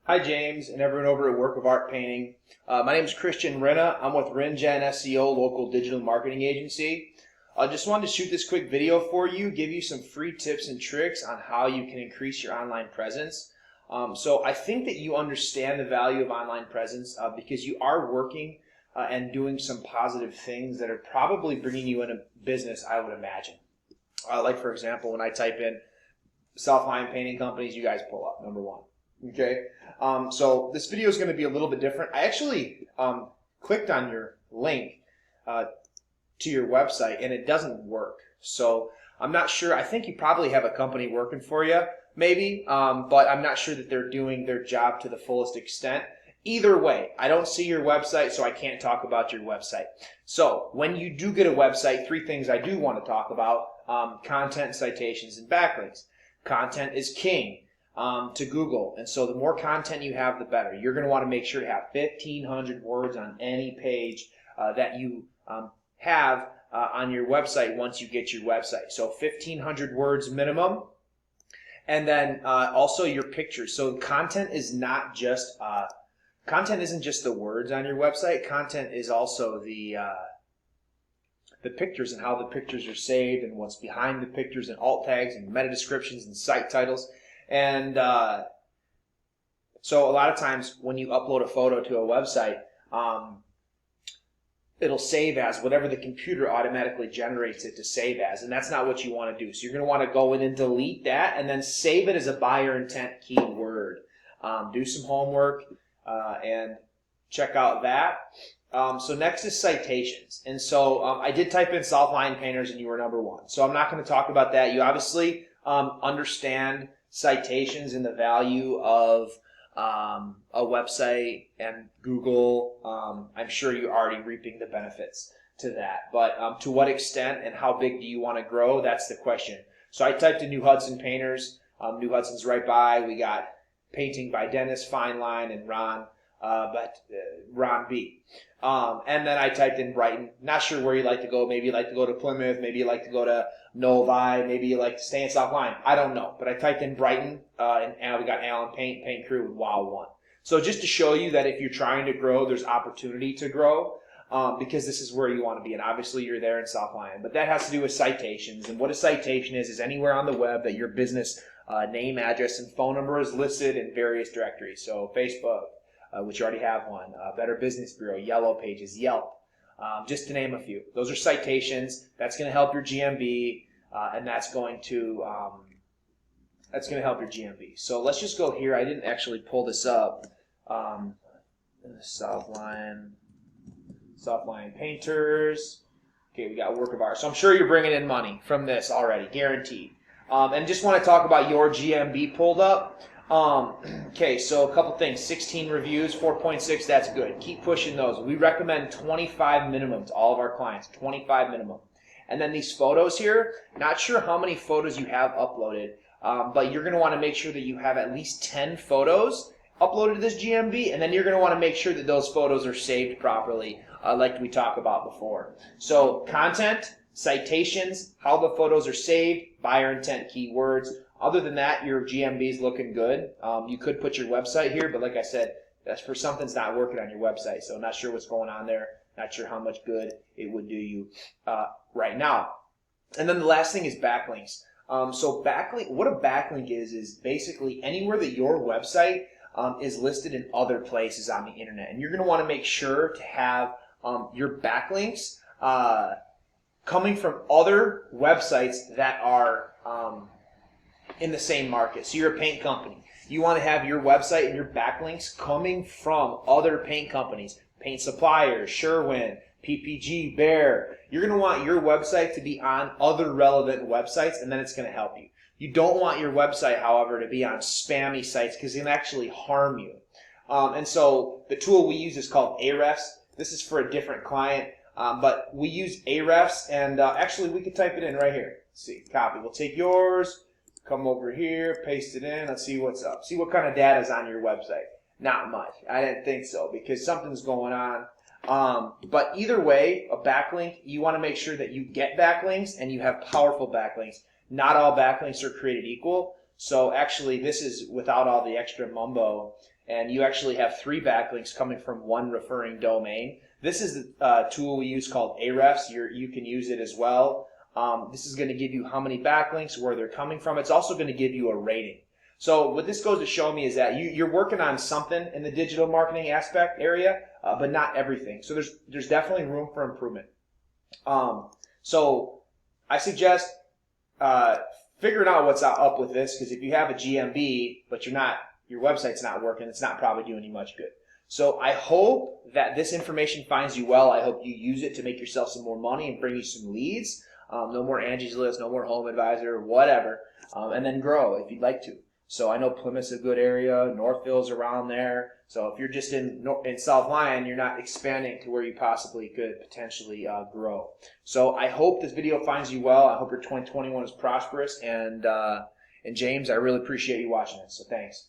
Hi, James, and everyone over at Work of Art Painting. My name is Christian Rinna. I'm with RinGen SEO, local digital marketing agency. I just wanted to shoot this quick video for you, give you some free tips and tricks on how you can increase your online presence. So I think that you understand the value of online presence because you are working and doing some positive things that are probably bringing you in a business, I would imagine. Like, for example, when I type in South Lyon Painting Companies, you guys pull up, number one. Okay, so this video is going to be a little bit different. I actually clicked on your link to your website and it doesn't work. So I'm not sure. I think you probably have a company working for you, maybe, but I'm not sure that they're doing their job to the fullest extent. Either way, I don't see your website, so I can't talk about your website. So when you do get a website, three things I do want to talk about: content, citations, and backlinks. Content is king to Google, and so the more content you have, the better. You're going to want to make sure to have 1,500 words on any page that you have on your website once you get your website. So 1,500 words minimum, and then also your pictures. So content is not just content isn't just the words on your website. Content is also the pictures and how the pictures are saved and what's behind the pictures and alt tags and meta descriptions and site titles. And so a lot of times when you upload a photo to a website, it'll save as whatever the computer automatically generates it to save as, and that's not what you want to do. So you're going to want to go in and delete that and then save it as a buyer intent keyword. Do some homework and check out that. So next is citations. And so I did type in South Lyon Painters and you were number one. So I'm not going to talk about that. You obviously understand citations and the value of a website and Google. I'm sure you're already reaping the benefits to that. But to what extent and how big do you want to grow? That's the question. So I typed in New Hudson Painters. New Hudson's right by. We got Painting by Dennis, Fine Line, and Ron B. And then I typed in Brighton. Not sure where you like to go. Maybe you like to go to Plymouth. Maybe you like to go to Novi. Maybe you like to stay in South Lyon. I don't know. But I typed in Brighton, and we got Allen Paint Crew, and Wow won. So just to show you that if you're trying to grow, there's opportunity to grow because this is where you want to be. And obviously you're there in South Lyon. But that has to do with citations. And what a citation is anywhere on the web that your business name, address, and phone number is listed in various directories. So Facebook, which you already have one, Better Business Bureau, Yellow Pages, Yelp, just to name a few. Those are citations. That's going to help your GMB, and that's going to help your GMB. So let's just go here. I didn't actually pull this up. South Lyon Painters. Okay, we got Work of Art. So I'm sure you're bringing in money from this already, guaranteed. And just want to talk about your GMB pulled up. Okay, so a couple things. 16 reviews, 4.6, that's good. Keep pushing those. We recommend 25 minimum to all of our clients, 25 minimum. And then these photos here, not sure how many photos you have uploaded, but you're going to want to make sure that you have at least 10 photos uploaded to this GMB, and then you're going to want to make sure that those photos are saved properly, like we talked about before. So content, citations, how the photos are saved, buyer intent keywords. Other than that, your GMB is looking good. You could put your website here, but like I said, that's for something's not working on your website. So not sure what's going on there. Not sure how much good it would do you right now. And then the last thing is backlinks. So backlink, what a backlink is basically anywhere that your website is listed in other places on the internet. And you're going to want to make sure to have your backlinks coming from other websites that are in the same market. So you're a paint company. You want to have your website and your backlinks coming from other paint companies, paint suppliers, Sherwin, PPG, Behr. You're going to want your website to be on other relevant websites, and then it's going to help you. You don't want your website, however, to be on spammy sites because it can actually harm you. And so the tool we use is called Ahrefs. This is for a different client, but we use Ahrefs, and actually we could type it in right here. Let's see, copy. We'll take yours. Come over here, paste it in. Let's see what's up. See what kind of data is on your website. Not much. I didn't think so because something's going on. But either way, a backlink, you want to make sure that you get backlinks and you have powerful backlinks. Not all backlinks are created equal. So actually, this is without all the extra mumbo, and you actually have 3 backlinks coming from one referring domain. This is the tool we use called Ahrefs. You can use it as well. This is going to give you how many backlinks, where they're coming from. It's also going to give you a rating. So what this goes to show me is that you're working on something in the digital marketing aspect area, but not everything. So there's definitely room for improvement. So I suggest figuring out what's up with this, because if you have a GMB but your website's not working, it's not probably doing you much good. So I hope that this information finds you well. I hope you use it to make yourself some more money and bring you some leads. No more Angie's List, no more Home Advisor, whatever, and then grow if you'd like to. So I know Plymouth's a good area, Northville's around there. So if you're just in South Lyon, you're not expanding to where you possibly could potentially grow. So I hope this video finds you well. I hope your 2021 is prosperous. And James, I really appreciate you watching this. So thanks.